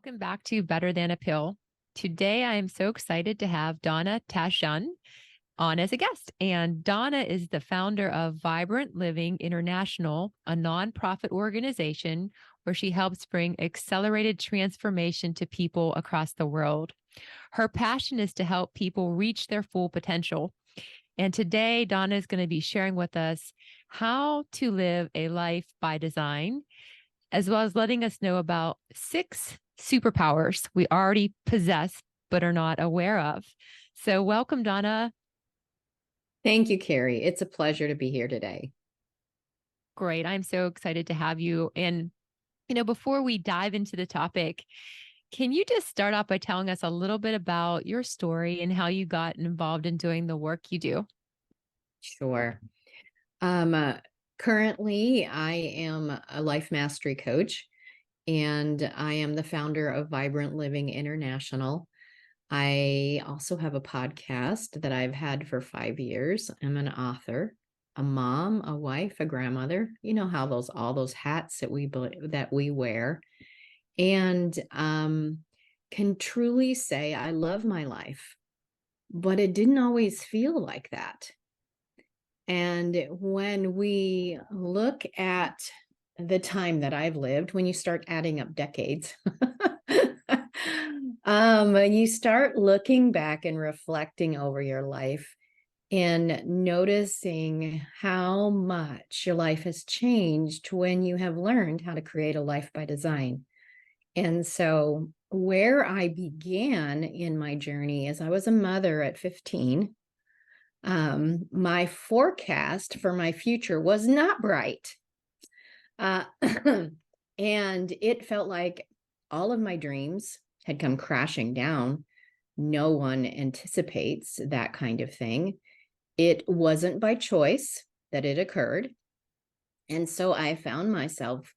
welcome back to Better Than a Pill. Today, I am so excited to have Donna Tashjian on as a guest. And Donna is the founder of Vibrant Living International, a nonprofit organization where she helps bring accelerated transformation to people across the world. Her passion is to help people reach their full potential. And today, Donna is going to be sharing with us how to live a life by design, as well as letting us know about 6 superpowers we already possess but are not aware of. So, welcome, Donna. Thank you, Carrie. It's a pleasure to be here today. Great. I'm so excited to have you. And, before we dive into the topic, can you just start off by telling us a little bit about your story and how you got involved in doing the work you do? Sure. Um, uh, Currently, I am a life mastery coach, and I am the founder of Vibrant Living International. I also have a podcast that I've had for 5 years. I'm an author, a mom, a wife, a grandmother. You know how all those hats that we wear, and can truly say I love my life, but it didn't always feel like that. And when we look at the time that I've lived, when you start adding up decades, you start looking back and reflecting over your life and noticing how much your life has changed when you have learned how to create a life by design. And so, where I began in my journey is I was a mother at 15. My forecast for my future was not bright. Uh, and it felt like all of my dreams had come crashing down. No one anticipates that kind of thing. It wasn't by choice that it occurred. And so I found myself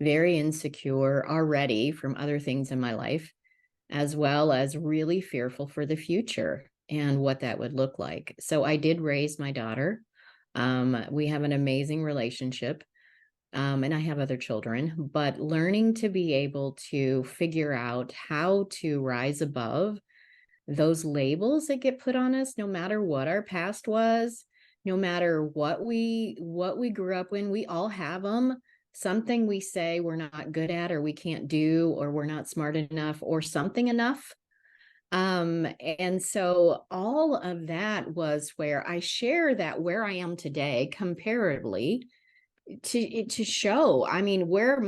very insecure already from other things in my life, as well as really fearful for the future and what that would look like. So I did raise my daughter. We have an amazing relationship, and I have other children, but learning to be able to figure out how to rise above those labels that get put on us, no matter what our past was, no matter what we grew up in, we all have them. Something we say we're not good at, or we can't do, or we're not smart enough, or something enough. And so all of that was where I share that where I am today comparatively to show, I mean, where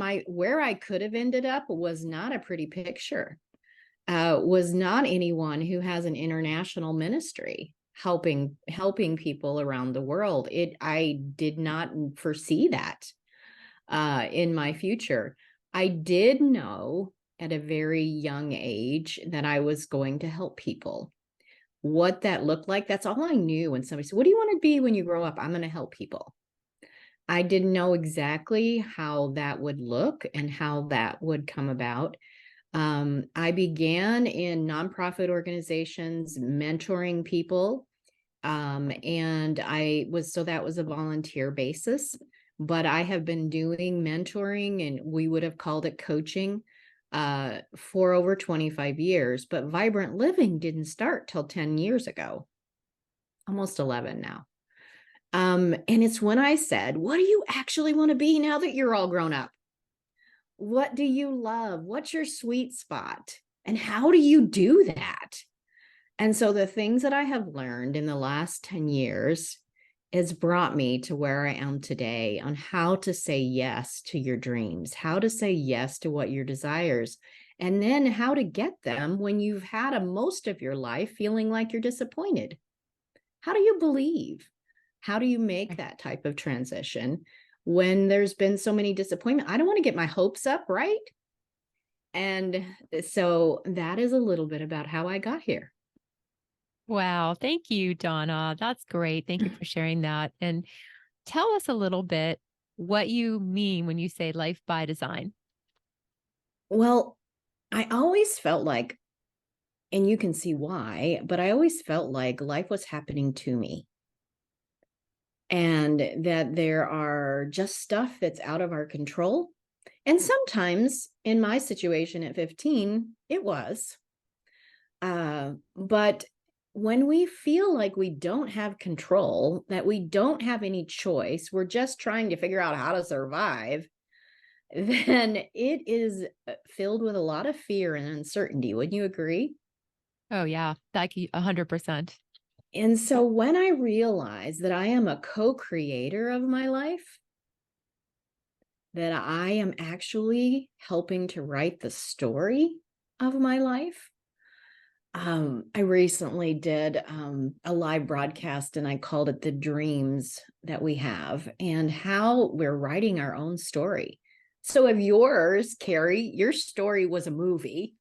I could have ended up was not a pretty picture. Was not anyone who has an international ministry helping people around the world. I did not foresee that in my future. I did know at a very young age that I was going to help people. What that looked like, that's all I knew. When somebody said, "What do you want to be when you grow up?" I'm going to help people. I didn't know exactly how that would look and how that would come about. I began in nonprofit organizations, mentoring people. And that was a volunteer basis, but I have been doing mentoring, and we would have called it coaching, for over 25 years. But Vibrant Living didn't start till 10 years ago, almost 11 now. And it's when I said, "What do you actually want to be now that you're all grown up? What do you love? What's your sweet spot? And how do you do that?" And so the things that I have learned in the last 10 years has brought me to where I am today on how to say yes to your dreams, how to say yes to what your desires, and then how to get them when you've had most of your life feeling like you're disappointed. How do you believe? How do you make that type of transition when there's been so many disappointments? I don't want to get my hopes up, right? And so that is a little bit about how I got here. Wow. Thank you, Donna. That's great. Thank you for sharing that. And tell us a little bit what you mean when you say life by design. Well, I always felt like, and you can see why, but I always felt like life was happening to me, and that there are just stuff that's out of our control. And sometimes in my situation at 15, it was. But when we feel like we don't have control, that we don't have any choice, we're just trying to figure out how to survive, then it is filled with a lot of fear and uncertainty. Wouldn't you agree? Oh yeah, like 100%. And so when I realize that I am a co-creator of my life, that I am actually helping to write the story of my life. I recently did a live broadcast and I called it The Dreams That We Have and how we're writing our own story. So if yours, Carrie, your story was a movie,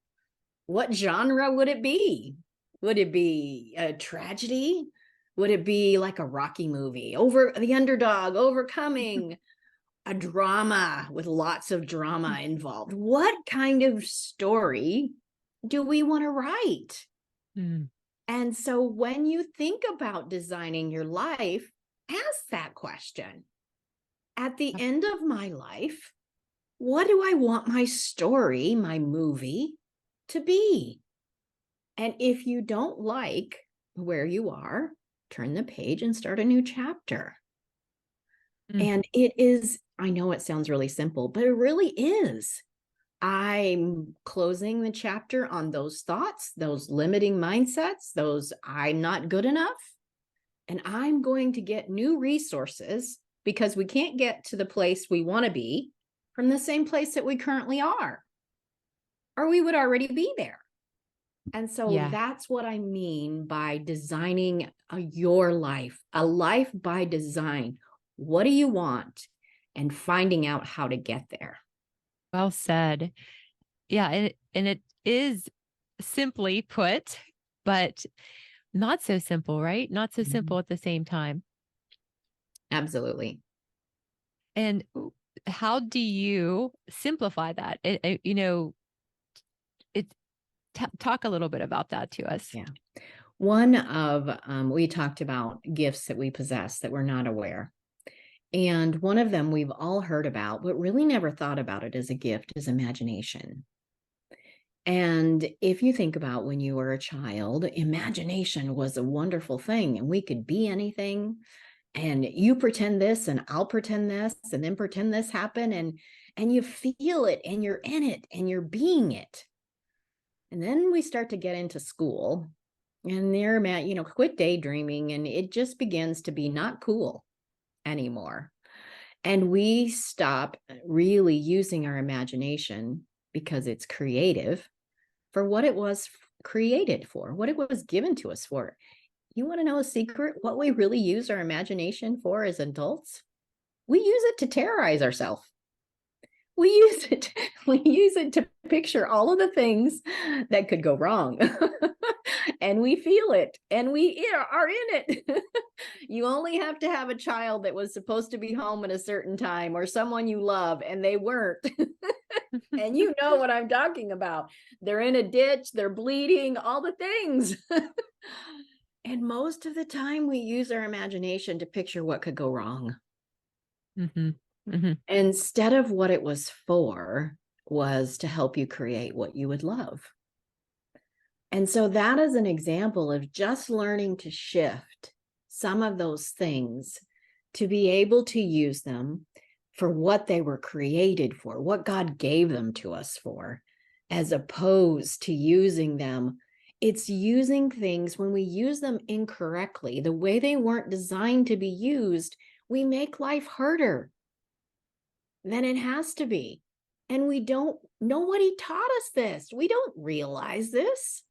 what genre would it be? Would it be a tragedy? Would it be like a Rocky movie, over the underdog overcoming? A drama with lots of drama involved? What kind of story do we want to write? Mm. And so when you think about designing your life, ask that question. At the end of my life, what do I want my story, my movie, to be? And if you don't like where you are, turn the page and start a new chapter. Mm. And it is, I know it sounds really simple, but it really is. I'm closing the chapter on those thoughts, those limiting mindsets, those I'm not good enough. And I'm going to get new resources because we can't get to the place we want to be from the same place that we currently are, or we would already be there. And so Yeah. that's what I mean by designing your life, a life by design. What do you want? And finding out how to get there. Well said. Yeah, and it is simply put, but not so simple, right? Not so simple at the same time. Absolutely. And how do you simplify that? It talk a little bit about that to us. Yeah. One of, we talked about gifts that we possess that we're not aware. And one of them we've all heard about, but really never thought about it as a gift, is imagination. And if you think about when you were a child, imagination was a wonderful thing, and we could be anything. And you pretend this, and I'll pretend this, and then pretend this happened, and you feel it, and you're in it, and you're being it. And then we start to get into school, and they're, quit daydreaming, and it just begins to be not cool anymore. And we stop really using our imagination because it's creative for what it was created for, what it was given to us for. You want to know a secret? What we really use our imagination for as adults? We use it to terrorize ourselves. We use it to picture all of the things that could go wrong. And we feel it, and we are in it. You only have to have a child that was supposed to be home at a certain time, or someone you love and they weren't. And you know what I'm talking about. They're in a ditch, they're bleeding, all the things. And most of the time we use our imagination to picture what could go wrong. Mm-hmm. Mm-hmm. Instead of what it was for was to help you create what you would love. And so that is an example of just learning to shift some of those things to be able to use them for what they were created for, what God gave them to us for, as opposed to using them. It's using things when we use them incorrectly, the way they weren't designed to be used, we make life harder than it has to be. And nobody taught us this. We don't realize this.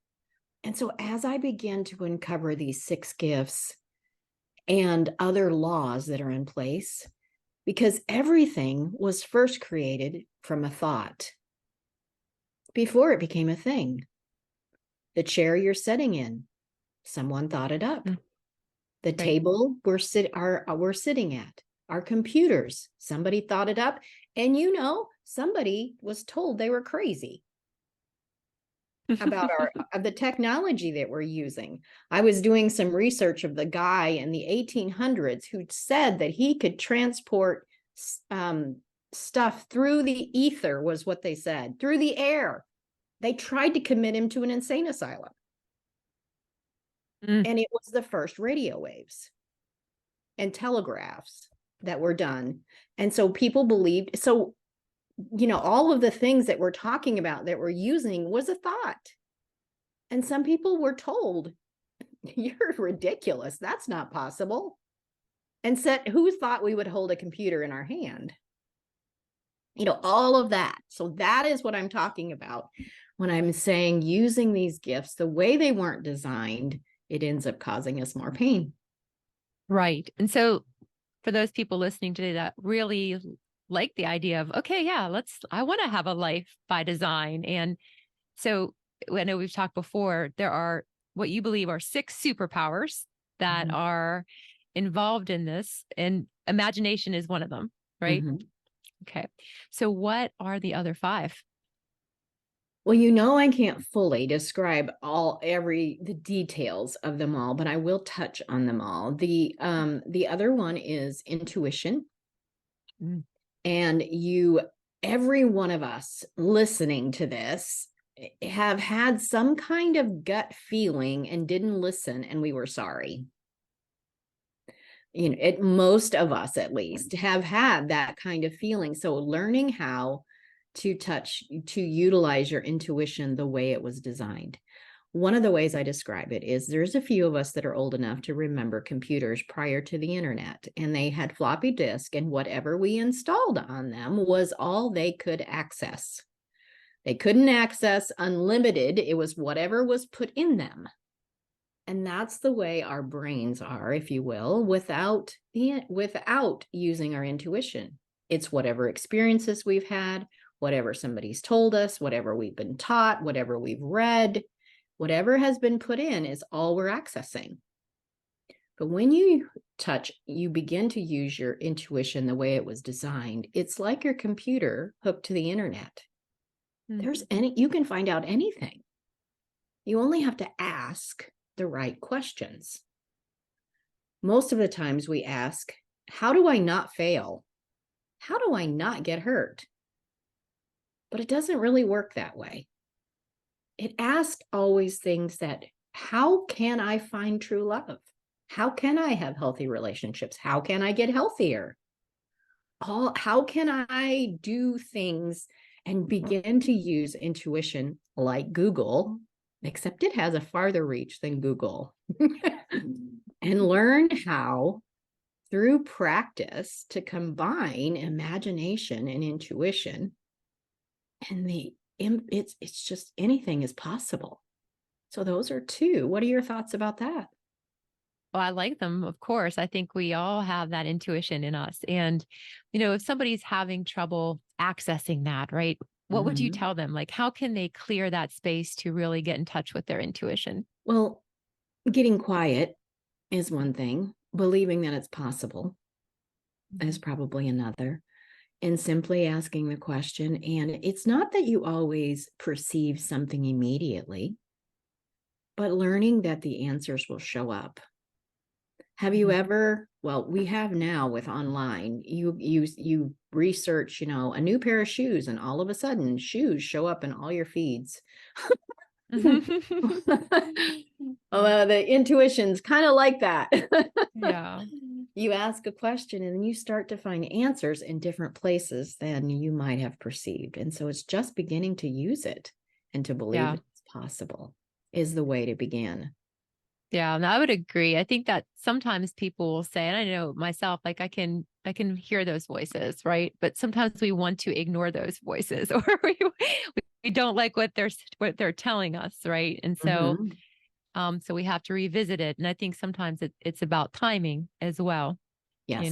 And so as I begin to uncover these 6 gifts and other laws that are in place, because everything was first created from a thought before it became a thing. The chair you're sitting in, someone thought it up. The Right. table we're sitting at, our computers, somebody thought it up. And somebody was told they were crazy about the technology that we're using. I was doing some research of the guy in the 1800s who said that he could transport stuff through the ether, was what they said, through the air. They tried to commit him to an insane asylum. Mm. And it was the first radio waves and telegraphs that were done. And so people believed, so, all of the things that we're talking about that we're using was a thought. And some people were told, you're ridiculous. That's not possible. And said, who thought we would hold a computer in our hand? All of that. So that is what I'm talking about when I'm saying using these gifts the way they weren't designed, it ends up causing us more pain. Right. And so for those people listening today that really like the idea of, okay, yeah, I want to have a life by design. And so I know we've talked before, there are what you believe are 6 superpowers that Mhm. are involved in this, and imagination is one of them, right? Mhm. Okay. So what are the other 5? Well, I can't fully describe the details of them all, but I will touch on them all. The other one is intuition. Mm. And every one of us listening to this have had some kind of gut feeling and didn't listen, and we were sorry. Most of us at least have had that kind of feeling. So learning how to utilize your intuition the way it was designed. One of the ways I describe it is there's a few of us that are old enough to remember computers prior to the internet, and they had floppy disk, and whatever we installed on them was all they could access. They couldn't access unlimited. It was whatever was put in them. And that's the way our brains are, if you will, without using our intuition. It's whatever experiences we've had, whatever somebody's told us, whatever we've been taught, whatever we've read, whatever has been put in is all we're accessing. But when you begin to use your intuition the way it was designed, it's like your computer hooked to the internet. You can find out anything. You only have to ask the right questions. Most of the times we ask, how do I not fail? How do I not get hurt? But it doesn't really work that way. It asks always things that, how can I find true love? How can I have healthy relationships? How can I get healthier? How can I do things and begin to use intuition like Google, except it has a farther reach than Google, and learn how, through practice, to combine imagination and intuition. And it's just anything is possible. So those are 2. What are your thoughts about that? Well, I like them, of course. I think we all have that intuition in us. And, if somebody's having trouble accessing that, right? What would you Mhm. tell them? Like, how can they clear that space to really get in touch with their intuition? Well, getting quiet is one thing. Believing that it's possible is probably another. And simply asking the question. And it's not that you always perceive something immediately, but learning that the answers will show up. Have you ever, well, we have now with online, you research, a new pair of shoes, and all of a sudden shoes show up in all your feeds. The intuition's kind of like that. Yeah. You ask a question and then you start to find answers in different places than you might have perceived. And so it's just beginning to use it and to believe Yeah. it's possible is the way to begin. Yeah. And I would agree. I think that sometimes people will say, and I know myself, like I can hear those voices, right? But sometimes we want to ignore those voices or we don't like what they're telling us, right? And so Mhm. so we have to revisit it. And I think sometimes it's about timing as well, Yes,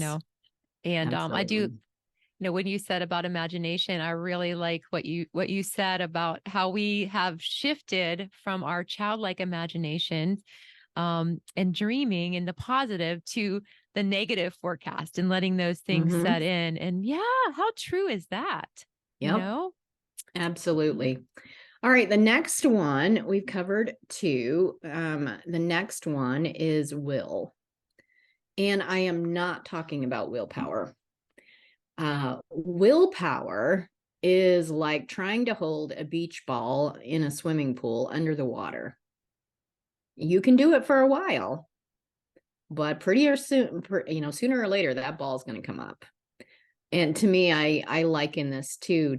and I do, absolutely. when you said about imagination, I really like what you said about how we have shifted from our childlike imagination and dreaming in the positive to the negative forecast and letting those things Mhm. set in. And yeah, how true is that? You Yep, know? absolutely. All right, the next one, we've covered 2. The next one is will. And I am not talking about willpower. Willpower is like trying to hold a beach ball in a swimming pool under the water. You can do it for a while, but pretty or soon, sooner or later, that ball is going to come up. And to me, I liken this to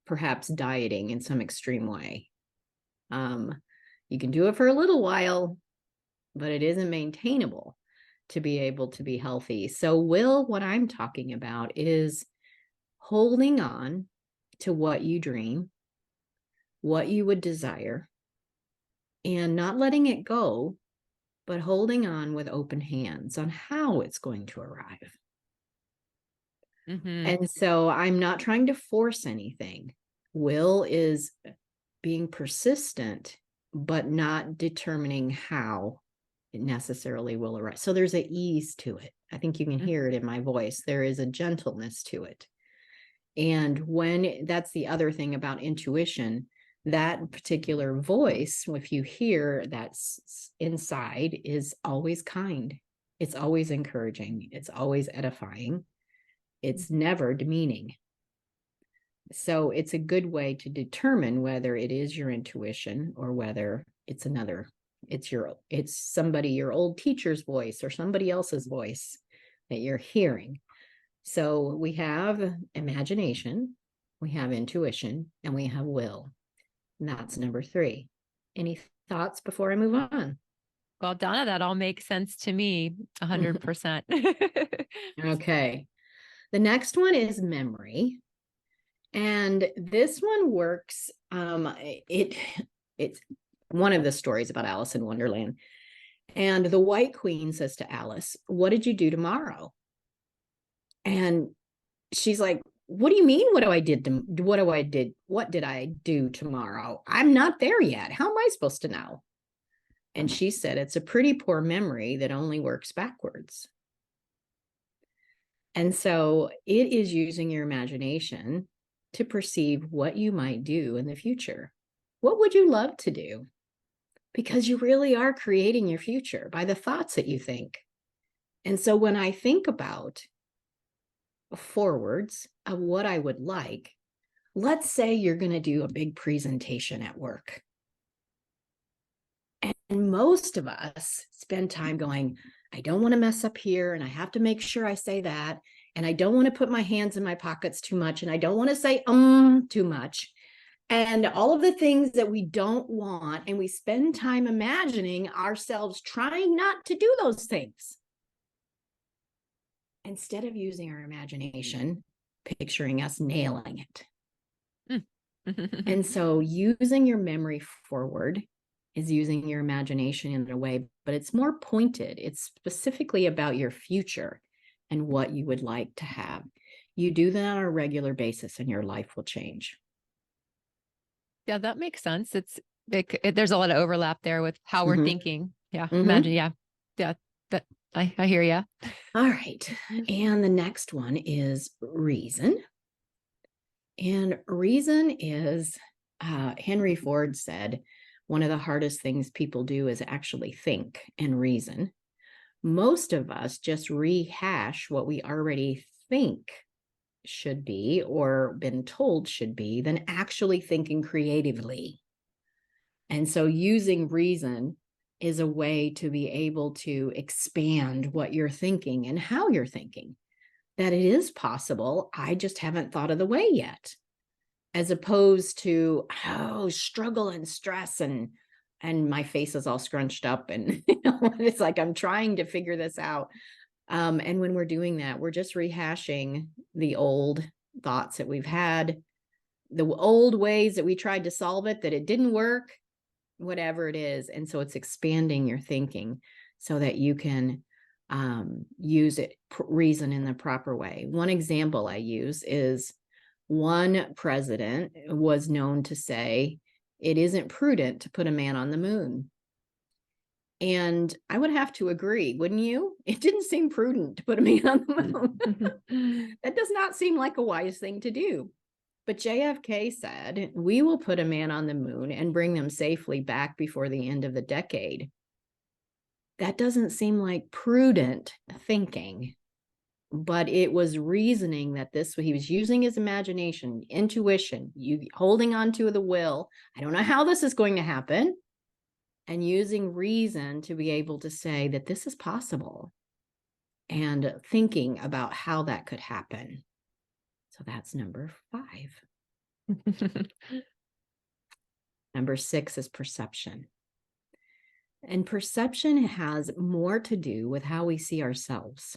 perhaps dieting in some extreme way. You can do it for a little while, but it isn't maintainable to be able to be healthy. So what I'm talking about is holding on to what you dream, what you would desire, and not letting it go, but holding on with open hands on how it's going to arrive. Mm-hmm. And so I'm not trying to force anything. Will is being persistent, but not determining how it necessarily will arrive. So there's an ease to it. I think you can hear it in my voice. There is a gentleness to it. And when that's the other thing about intuition, that particular voice, if you hear that's inside, is always kind. It's always encouraging. It's always edifying. It's never demeaning. So it's a good way to determine whether it is your intuition or whether it's it's somebody, your old teacher's voice or somebody else's voice that you're hearing. So we have imagination, we have intuition, and we have will. And that's number 3. Any thoughts before I move on? Well, Donna, that all makes sense to me 100%. Okay. The next one is memory. And this one works. It's one of the stories about Alice in Wonderland. And the White Queen says to Alice, "What did you do tomorrow?" And she's like, "What do you mean? What did I do tomorrow? I'm not there yet. How am I supposed to know?" And she said, "It's a pretty poor memory that only works backwards." And so it is using your imagination to perceive what you might do in the future. What would you love to do? Because you really are creating your future by the thoughts that you think. And so when I think about forwards of what I would like, let's say you're going to do a big presentation at work. And most of us spend time going, "I don't want to mess up here, and I have to make sure I say that, and I don't want to put my hands in my pockets too much, and I don't want to say too much." And all of the things that we don't want, and we spend time imagining ourselves trying not to do those things. Instead of using our imagination, picturing us nailing it. And so using your memory forward is using your imagination in a way, but it's more pointed. It's specifically about your future and what you would like to have. You do that on a regular basis and your life will change. Yeah, that makes sense. There's a lot of overlap there with how we're thinking. Yeah, imagine. Yeah, that I hear you. All right. And the next one is reason. And reason is, Henry Ford said, one of the hardest things people do is actually think and reason. Most of us just rehash what we already think should be or been told should be than actually thinking creatively. And so using reason is a way to be able to expand what you're thinking and how you're thinking. That it is possible. I just haven't thought of the way yet. As opposed to, struggle and stress and my face is all scrunched up and it's like I'm trying to figure this out. And when we're doing that, we're just rehashing the old thoughts that we've had, the old ways that we tried to solve it, that it didn't work, whatever it is. And so it's expanding your thinking so that you can use it, reason in the proper way. One example I use is one president was known to say, "It isn't prudent to put a man on the moon." And I would have to agree, wouldn't you? It didn't seem prudent to put a man on the moon. That does not seem like a wise thing to do. But JFK said, "We will put a man on the moon and bring them safely back before the end of the decade." That doesn't seem like prudent thinking. but it was reasoning that he was using his imagination, intuition, holding on to the will. I don't know how this is going to happen. And using reason to be able to say that this is possible and thinking about how that could happen. So that's number 5. Number 6 is perception. And perception has more to do with how we see ourselves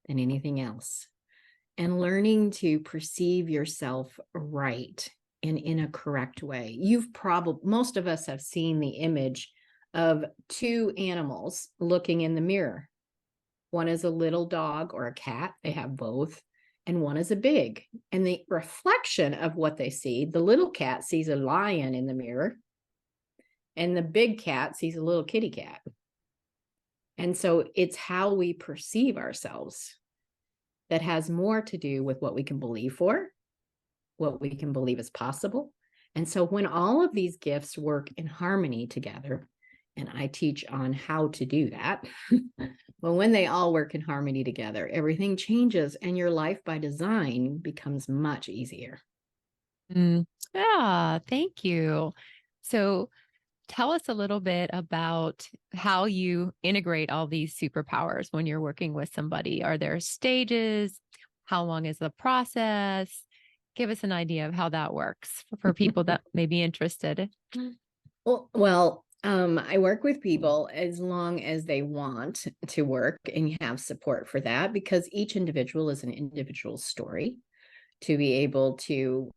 than anything else. And learning to perceive yourself right and in a correct way. Most of us have seen the image of 2 animals looking in the mirror. One is a little dog or a cat, they have both, and one is a big. And the reflection of what they see, the little cat sees a lion in the mirror, and the big cat sees a little kitty cat. And so it's how we perceive ourselves that has more to do with what we can believe for, what we can believe is possible. And so when all of these gifts work in harmony together, and I teach on how to do that, but when they all work in harmony together, everything changes and your life by design becomes much easier. Yeah, thank you. So tell us a little bit about how you integrate all these superpowers when you're working with somebody. Are there stages? How long is the process? Give us an idea of how that works for people that may be interested. I work with people as long as they want to work and have support for that, because each individual is an individual story, to be able to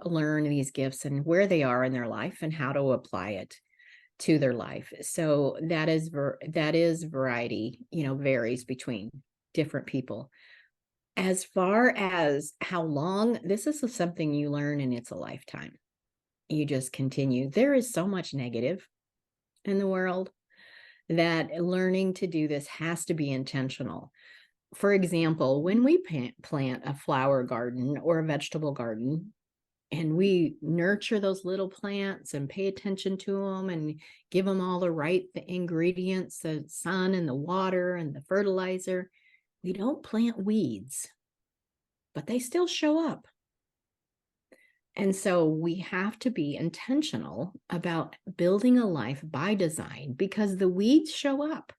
learn these gifts and where they are in their life and how to apply it to their life. So that is variety, varies between different people. As far as how long, this is something you learn and it's a lifetime. You just continue. There is so much negative in the world that learning to do this has to be intentional. For example, when we plant a flower garden or a vegetable garden, and we nurture those little plants and pay attention to them and give them all the right ingredients, the sun and the water and the fertilizer, we don't plant weeds, but they still show up. And so we have to be intentional about building a life by design, because the weeds show up.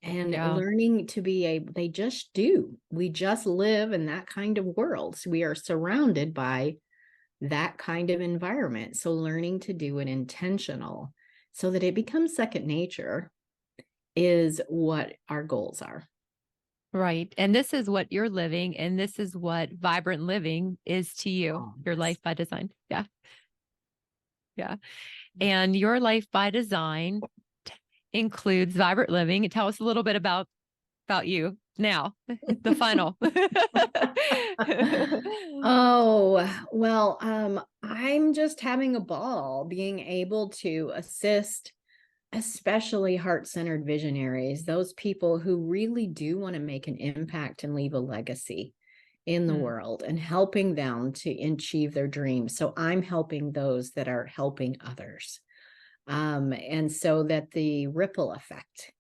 And learning to be they just do. We just live in that kind of world. So we are surrounded by that kind of environment. So learning to do it intentional so that it becomes second nature is what our goals are. Right. And this is what you're living, and this is what vibrant living is to you, your life by design. Yeah. Yeah. And your life by design includes vibrant living. Tell us a little bit about you now, the final. I'm just having a ball being able to assist especially heart-centered visionaries, those people who really do want to make an impact and leave a legacy in the world, and helping them to achieve their dreams. So I'm helping those that are helping others. And so that the ripple effect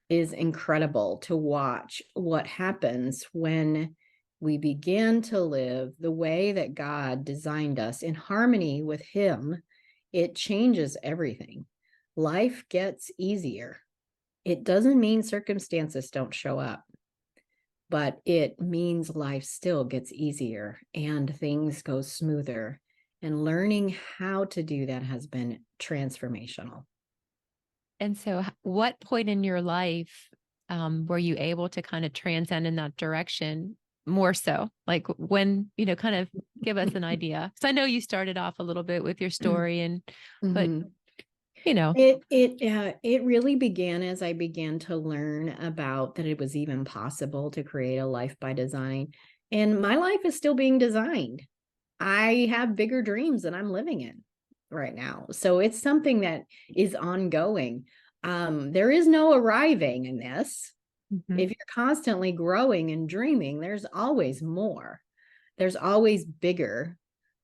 is incredible to watch what happens when we begin to live the way that God designed us in harmony with Him. It changes everything. Life gets easier. It doesn't mean circumstances don't show up, but it means life still gets easier and things go smoother. And learning how to do that has been transformational. And so what point in your life were you able to kind of transcend in that direction more so? Like when, kind of give us an idea. Because I know you started off a little bit with your story, but it really began as I began to learn about that it was even possible to create a life by design. And my life is still being designed. I have bigger dreams than I'm living in right now. So it's something that is ongoing. There is no arriving in this. If you're constantly growing and dreaming, there's always more. There's always bigger.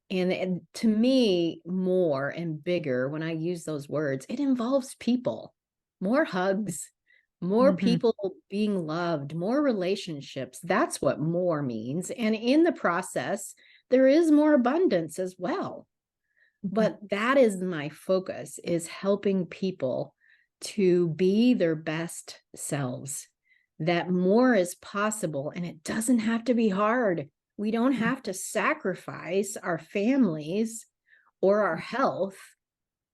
And to me, more and bigger, when I use those words, it involves people, more hugs, more Mhm. people being loved, more relationships. That's what more means. And in the process, there is more abundance as well. Mhm. But that is my focus, is helping people to be their best selves, that more is possible and it doesn't have to be hard. We don't have to sacrifice our families or our health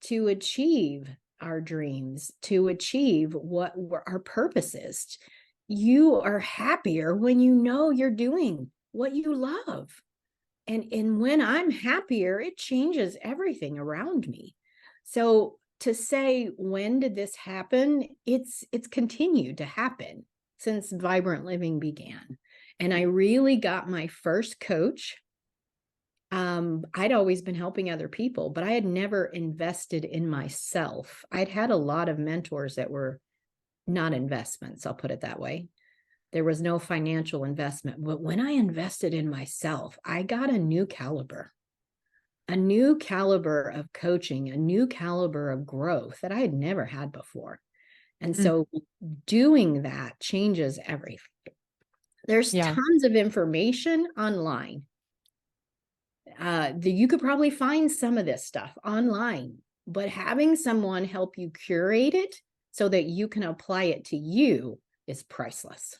to achieve our dreams, to achieve what our purpose is. You are happier when you know you're doing what you love. And when I'm happier, it changes everything around me. So to say, when did this happen? It's continued to happen since Vibrant Living began. And I really got my first coach. I'd always been helping other people, but I had never invested in myself. I'd had a lot of mentors that were not investments, I'll put it that way. There was no financial investment. But when I invested in myself, I got a new caliber of coaching, a new caliber of growth that I had never had before. And Mm. so doing that changes everything. There's Yeah. tons of information online. You could probably find some of this stuff online, but having someone help you curate it so that you can apply it to you is priceless.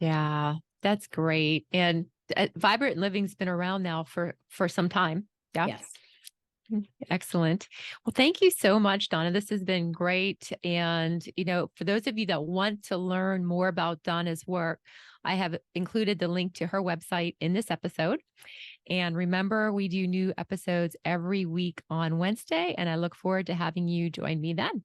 Yeah. That's great. And Vibrant Living's been around now for some time. Yeah. Yes. Excellent. Well, thank you so much, Donna. This has been great. And, for those of you that want to learn more about Donna's work, I have included the link to her website in this episode. And remember, we do new episodes every week on Wednesday, and I look forward to having you join me then.